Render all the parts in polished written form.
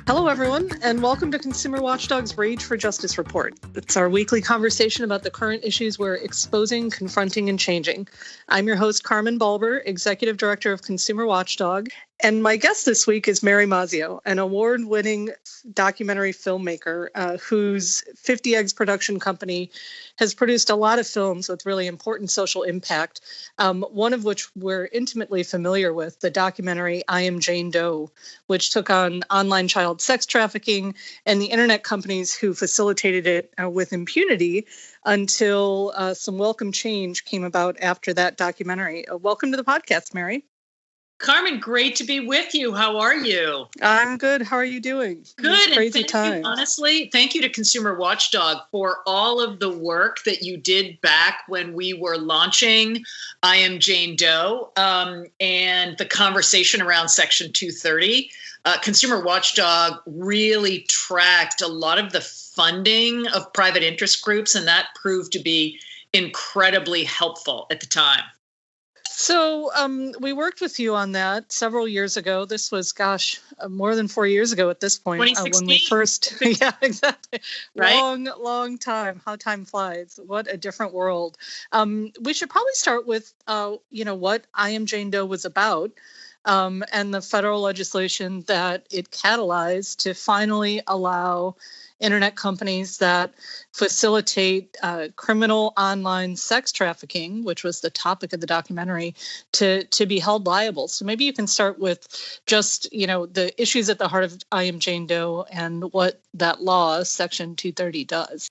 Hello, everyone, and welcome to Consumer Watchdog's Rage for Justice Report. It's our weekly conversation about the current issues we're exposing, confronting, and changing. I'm your host, Carmen Balber, Executive Director of Consumer Watchdog, and my guest this week is Mary Mazzio, an award-winning documentary filmmaker whose 50 Eggs production company has produced a lot of films with really important social impact, one of which we're intimately familiar with, the documentary I Am Jane Doe, which took on online child sex trafficking and the internet companies who facilitated it with impunity until some welcome change came about after that documentary. Welcome to the podcast, Mary. Carmen, great to be with you. How are you? I'm good. How are you doing? Good. Crazy time. Honestly, thank you to Consumer Watchdog for all of the work that you did back when we were launching I Am Jane Doe and the conversation around Section 230. Consumer Watchdog really tracked a lot of the funding of private interest groups, and that proved to be incredibly helpful at the time. So we worked with you on that several years ago. This was, more than 4 years ago at this point. 2016. When we first, yeah, exactly. Right? Long time. How time flies. What a different world. We should probably start with, what I Am Jane Doe was about and the federal legislation that it catalyzed to finally allow internet companies that facilitate criminal online sex trafficking, which was the topic of the documentary, to be held liable. So maybe you can start with just, the issues at the heart of I Am Jane Doe and what that law, Section 230, does.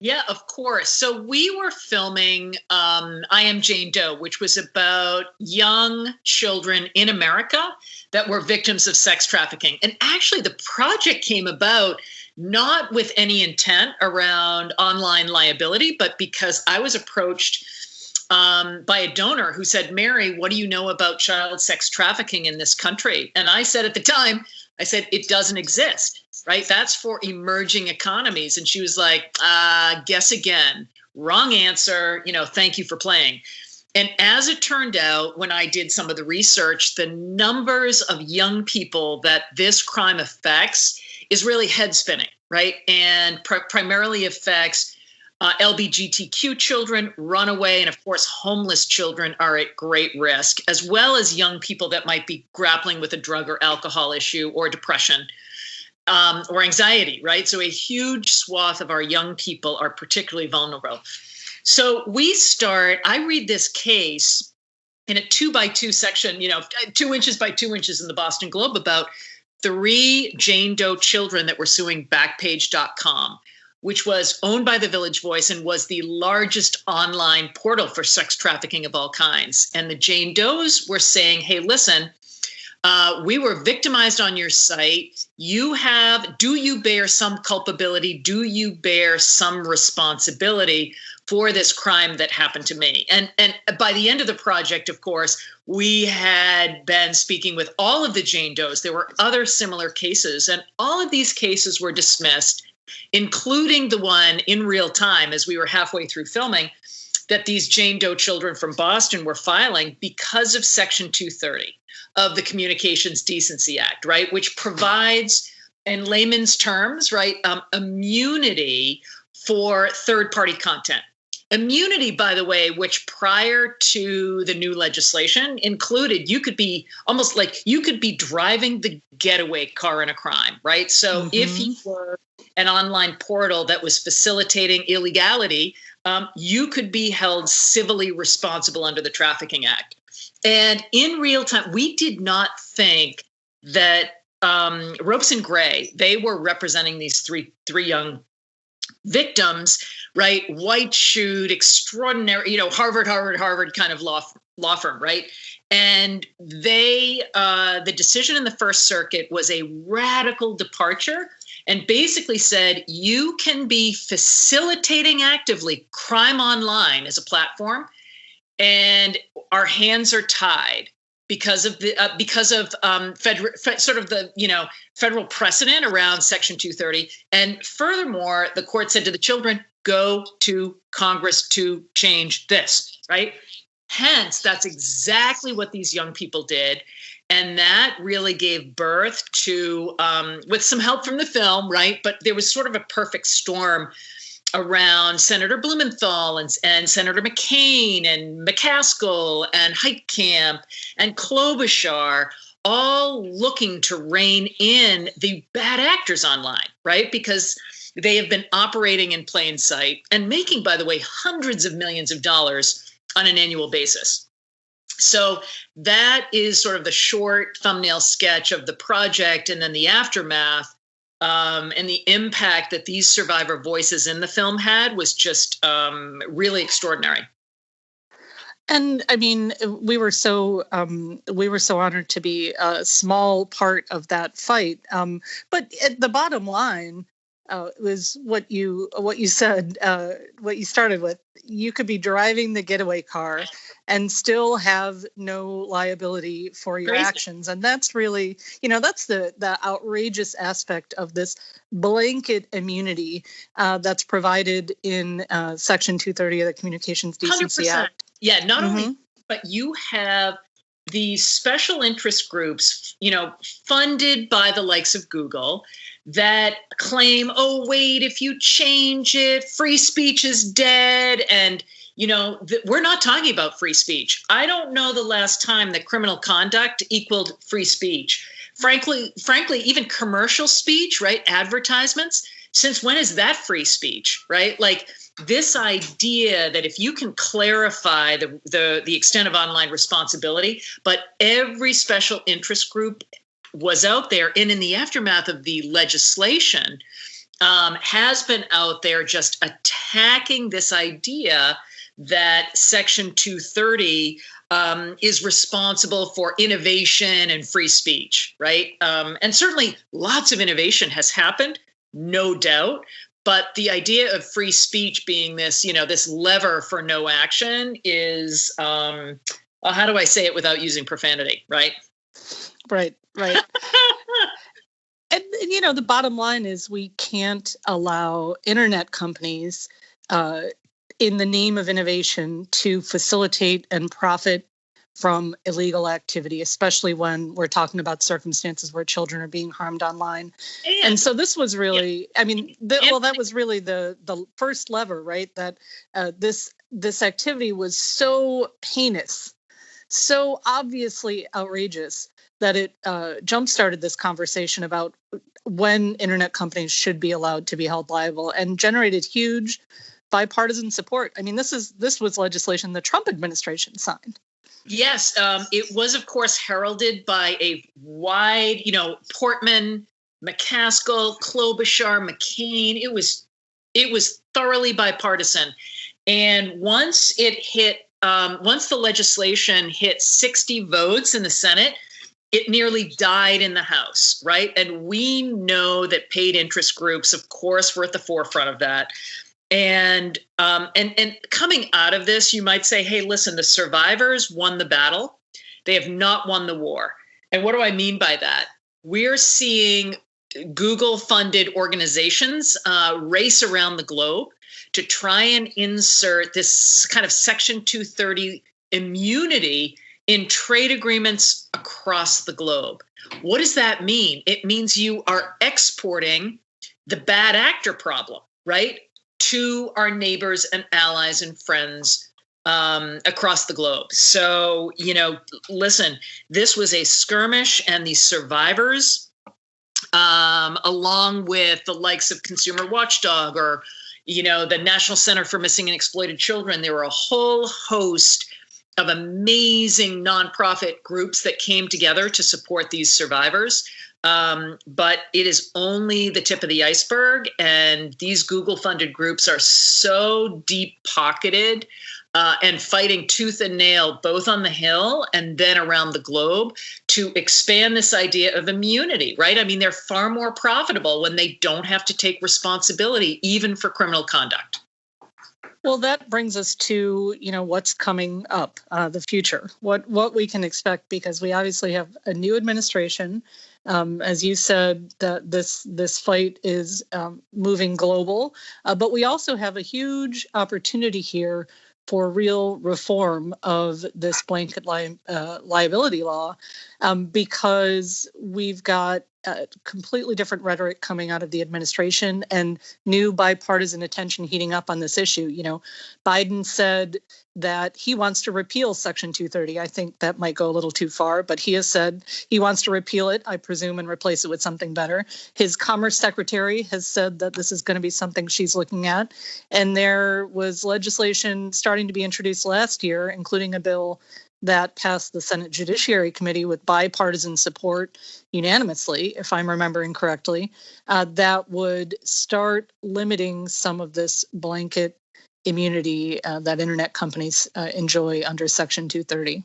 Yeah, of course. So we were filming I Am Jane Doe, which was about young children in America that were victims of sex trafficking. And actually, the project came about not with any intent around online liability, but because I was approached by a donor who said, Mary, what do you know about child sex trafficking in this country? And I said at the time, it doesn't exist, right? That's for emerging economies. And she was like, guess again, wrong answer, thank you for playing. And as it turned out, when I did some of the research, the numbers of young people that this crime affects is really head spinning, right? And primarily affects LGBTQ children, runaway, and of course, homeless children are at great risk, as well as young people that might be grappling with a drug or alcohol issue or depression or anxiety, right? So a huge swath of our young people are particularly vulnerable. So I read this case in a 2x2 section, 2 inches by 2 inches in the Boston Globe about 3 Jane Doe children that were suing Backpage.com, which was owned by the Village Voice and was the largest online portal for sex trafficking of all kinds. And the Jane Does were saying, hey, listen, we were victimized on your site. Do you bear some culpability? Do you bear some responsibility for this crime that happened to me? And by the end of the project, of course, we had been speaking with all of the Jane Does. There were other similar cases, and all of these cases were dismissed, including the one in real time as we were halfway through filming that these Jane Doe children from Boston were filing because of Section 230 of the Communications Decency Act, right, which provides, in layman's terms, right, immunity for third-party content. Immunity, by the way, which prior to the new legislation included, you could be driving the getaway car in a crime, right? So if you were an online portal that was facilitating illegality, you could be held civilly responsible under the Trafficking Act. And in real time, we did not think that Ropes and Gray, they were representing these three young victims, right? White shoed, extraordinary, Harvard kind of law firm, right? And the decision in the First Circuit was a radical departure and basically said, you can be facilitating actively crime online as a platform, and our hands are tied because of federal precedent around Section 230. And furthermore, the court said to the children, go to Congress to change this, right? Hence, that's exactly what these young people did. And that really gave birth to, with some help from the film, right? But there was sort of a perfect storm around Senator Blumenthal and Senator McCain and McCaskill and Heitkamp and Klobuchar, all looking to rein in the bad actors online, right? Because they have been operating in plain sight and making, by the way, hundreds of millions of dollars on an annual basis. So that is sort of the short thumbnail sketch of the project, and then the aftermath, and the impact that these survivor voices in the film had was just really extraordinary. And I mean, we were so honored to be a small part of that fight. But at the bottom line was what you said, what you started with. You could be driving the getaway car and still have no liability for your actions. And that's really, that's the outrageous aspect of this blanket immunity that's provided in Section 230 of the Communications Decency 100%. Act. Yeah, not only, but you have these special interest groups, funded by the likes of Google, that claim, oh, wait, if you change it, free speech is dead. And, we're not talking about free speech. I don't know the last time that criminal conduct equaled free speech. Frankly, even commercial speech, right? Advertisements. Since when is that free speech, right? Like this idea that if you can clarify the extent of online responsibility, but every special interest group was out there, and in the aftermath of the legislation, has been out there just attacking this idea that Section 230 is responsible for innovation and free speech, right? And certainly lots of innovation has happened, no doubt. But the idea of free speech being this, this lever for no action is, how do I say it without using profanity, right? Right. And, the bottom line is we can't allow internet companies in the name of innovation to facilitate and profit from illegal activity, especially when we're talking about circumstances where children are being harmed online. And so this was really, that was really the first lever, right? That this activity was so heinous, so obviously outrageous that it jump-started this conversation about when internet companies should be allowed to be held liable, and generated huge bipartisan support. I mean, this was legislation the Trump administration signed. Yes, it was, of course, heralded by a wide, Portman, McCaskill, Klobuchar, McCain. It was thoroughly bipartisan. And once the legislation hit 60 votes in the Senate, it nearly died in the House, right? And we know that paid interest groups, of course, were at the forefront of that. And coming out of this, you might say, hey, listen, the survivors won the battle. They have not won the war. And what do I mean by that? We're seeing Google-funded organizations race around the globe to try and insert this kind of Section 230 immunity in trade agreements across the globe. What does that mean? It means you are exporting the bad actor problem, right, to our neighbors and allies and friends across the globe. So, listen, this was a skirmish, and these survivors, along with the likes of Consumer Watchdog or, the National Center for Missing and Exploited Children, there were a whole host of amazing nonprofit groups that came together to support these survivors. But it is only the tip of the iceberg. And these Google-funded groups are so deep-pocketed and fighting tooth and nail, both on the Hill and then around the globe, to expand this idea of immunity, right? I mean, they're far more profitable when they don't have to take responsibility, even for criminal conduct. Well, that brings us to, what's coming up, the future, what we can expect, because we obviously have a new administration. As you said, that this fight is moving global, but we also have a huge opportunity here for real reform of this blanket liability law, because we've got completely different rhetoric coming out of the administration and new bipartisan attention heating up on this issue. You know, Biden said that he wants to repeal Section 230. I think that might go a little too far, but he has said he wants to repeal it, I presume, and replace it with something better. His Commerce Secretary has said that this is going to be something she's looking at. And there was legislation starting to be introduced last year, including a bill that passed the Senate Judiciary Committee with bipartisan support unanimously, if I'm remembering correctly, that would start limiting some of this blanket immunity that internet companies enjoy under Section 230.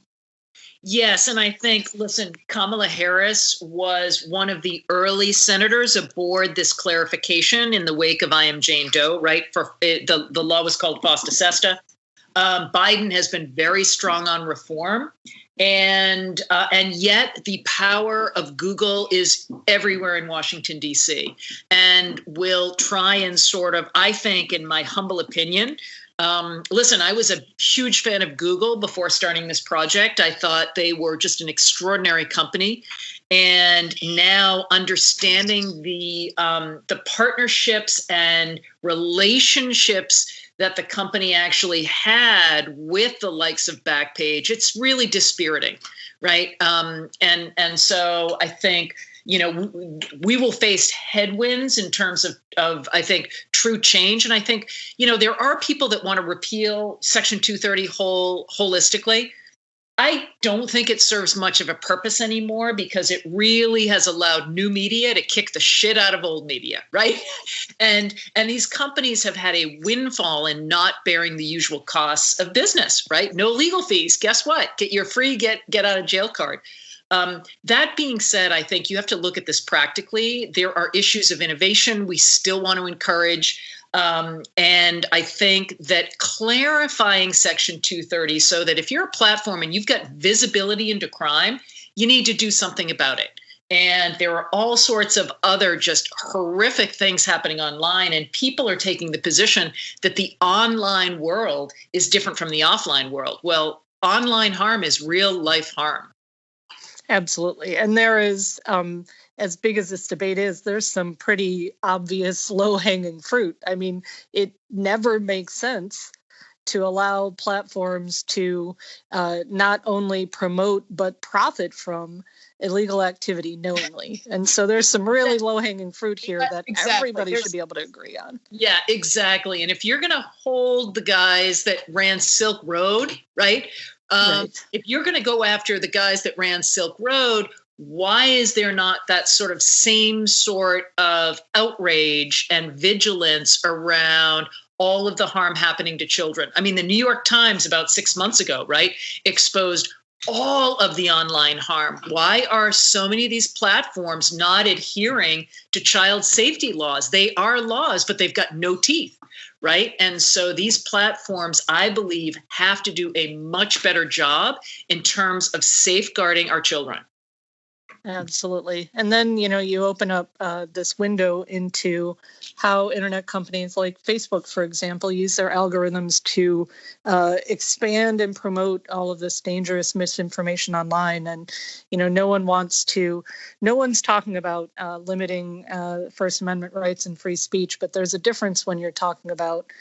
Yes, and I think, listen, Kamala Harris was one of the early senators aboard this clarification in the wake of I Am Jane Doe, right? The law was called FOSTA SESTA. Biden has been very strong on reform, and yet the power of Google is everywhere in Washington, D.C., and will try and sort of, I think, in my humble opinion, listen, I was a huge fan of Google before starting this project. I thought they were just an extraordinary company. And now understanding the partnerships and relationships that the company actually had with the likes of Backpage, it's really dispiriting, right? And so I think, you know, we will face headwinds in terms of I think, true change. And I think, you know, there are people that want to repeal Section 230 holistically. I don't think it serves much of a purpose anymore because it really has allowed new media to kick the shit out of old media, right? And these companies have had a windfall in not bearing the usual costs of business, right? No legal fees. Guess what? Get your free get out of jail card. That being said, I think you have to look at this practically. There are issues of innovation we still want to encourage. And I think that clarifying Section 230 so that if you're a platform and you've got visibility into crime, you need to do something about it. And there are all sorts of other just horrific things happening online, and people are taking the position that the online world is different from the offline world. Well, online harm is real life harm. Absolutely. And there is, as big as this debate is, there's some pretty obvious low-hanging fruit. I mean, it never makes sense to allow platforms to not only promote but profit from illegal activity knowingly. And so there's some really low-hanging fruit here that everybody should be able to agree on. Yeah, exactly. And if you're going to hold the guys that ran Silk Road, right? If you're going to go after the guys that ran Silk Road, why is there not that sort of same sort of outrage and vigilance around all of the harm happening to children? I mean, the New York Times about 6 months ago, right, exposed all of the online harm. Why are so many of these platforms not adhering to child safety laws? They are laws, but they've got no teeth. Right. And so these platforms, I believe, have to do a much better job in terms of safeguarding our children. Absolutely. And then, you know, you open up this window into how internet companies like Facebook, for example, use their algorithms to expand and promote all of this dangerous misinformation online. And, you know, no one's talking about limiting First Amendment rights and free speech, but there's a difference when you're talking about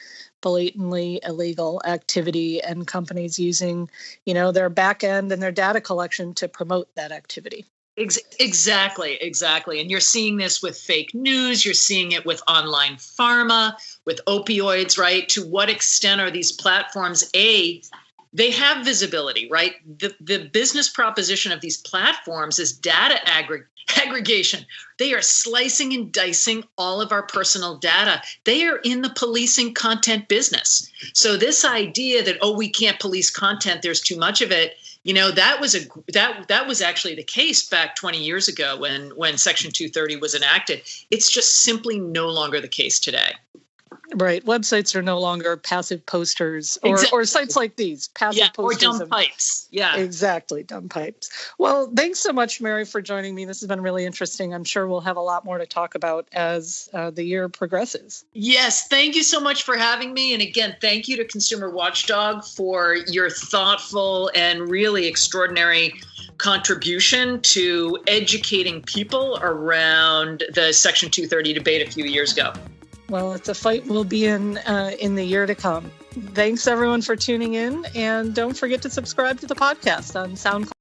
blatantly illegal activity and companies using, you know, their back end and their data collection to promote that activity. Exactly. And you're seeing this with fake news. You're seeing it with online pharma, with opioids, right? To what extent are these platforms, they have visibility, right? The business proposition of these platforms is data aggregation. They are slicing and dicing all of our personal data. They are in the policing content business. So this idea that, we can't police content, there's too much of it, you know, that was actually the case back 20 years ago when Section 230 was enacted. It's just simply no longer the case today. Right. Websites are no longer passive posters or sites like these. Passive posters. Or dumb pipes. Yeah. Exactly. Dumb pipes. Well, thanks so much, Mary, for joining me. This has been really interesting. I'm sure we'll have a lot more to talk about as the year progresses. Yes. Thank you so much for having me. And again, thank you to Consumer Watchdog for your thoughtful and really extraordinary contribution to educating people around the Section 230 debate a few years ago. Well, it's a fight we'll be in the year to come. Thanks, everyone, for tuning in. And don't forget to subscribe to the podcast on SoundCloud.